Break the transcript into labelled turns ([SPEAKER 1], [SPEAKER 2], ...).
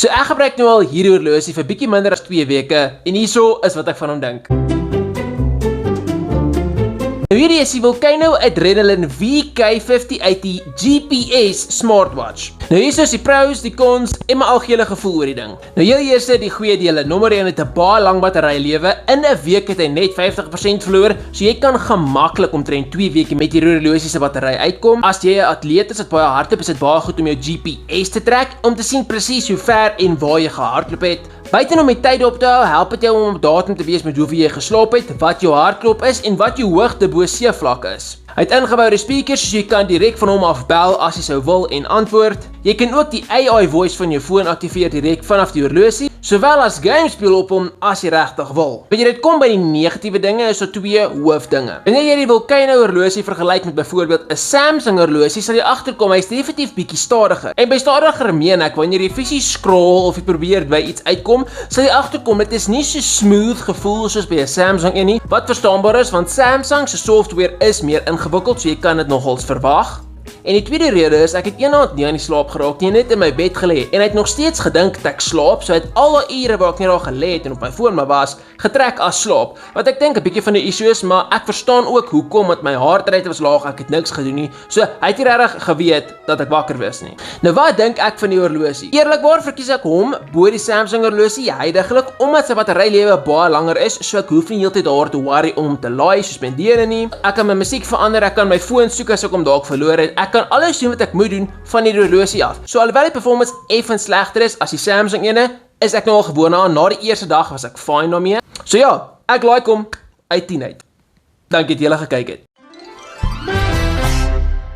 [SPEAKER 1] So ek gebruik nou al hierdie horlosie vir bietjie minder as 2 weke en hierso is wat ek van hom dink. Nou hierdie is die Volcano Adrenaline VK5080 GPS smartwatch. Nou hier is die pros, die cons en my algehele gevoel oor die ding. Nou heel eerste die goeie dele. Nommer 1 het 'n baie lang batterylewe. In 'n week het hy net 50% verloor, so jy kan gemaklik omtrent 2 weke met hierdie horlosie se battery uitkom. As jy 'n atleet is wat baie hardloop, is dit baie goed om jou GPS te trek om te sien presies hoe ver en waar jy gehardloop het. Buiten om die tyd op te hou, help dit jou om op datum te wees met hoeveel jy geslaap het, wat jou hartklop is en wat jou hoogte bo seevlak is. Hy het ingeboude speakers, so jy kan direk van hom af bel as jy sou wil en antwoord. Jy kan ook die AI voice van jou foon aktiveer direk vanaf die horlosie, sowel as games speel op hom as jy regtig wil. Wanneer dit kom by die negatiewe dinge, is daar 2 hoofdinge. Wanneer jy die Volcano horlosie vergelyk met byvoorbeeld 'n Samsung horlosie, sal jy agterkom hy's definitief bietjie stadiger. En by stadiger meen ek wanneer jy fisies scroll of jy probeer by iets uitkom, sal jy agterkom dit is nie so smooth gevoel soos by 'n Samsung een nie, wat verstaanbaar is want Samsung se software is meer ingewikkeld, so jy kan dit nogals verwag. En die tweede rede is, ek het eendag nie aan die slaap geraak nie, net in my bed gelê en hy het nog steeds gedink dat ek slaap, so hy het al die ure waar ek nie daar gelê het en op my foon maar was, getrek as slaap. Wat ek dink 'n bietjie van 'n issue is, maar ek verstaan ook hoekom, want my hartrate was laag, ek het niks gedoen nie, so hy het nie regtig geweet dat ek wakker was nie. Nou wat dink ek van die horlosie? Eerlikwaar verkies ek hom bo die Samsung horlosie huidiglik, omdat sy batterylewe baie langer is, so ek hoef nie heeltyd daar te worry om te laai soos bendene nie. Ek kan my musiek verander, ek kan my foon soek as ek hom dalk verloor het. Ek kan alles doen wat ek moet doen van die horlosie af. So alhoewel die performance effens slegter is as die Samsung ene, is ek nou al gewoond aan. Na die eerste dag was ek fine daarmee. So ja, ek like hom uit 10 uit. Dankie dat julle gekyk het.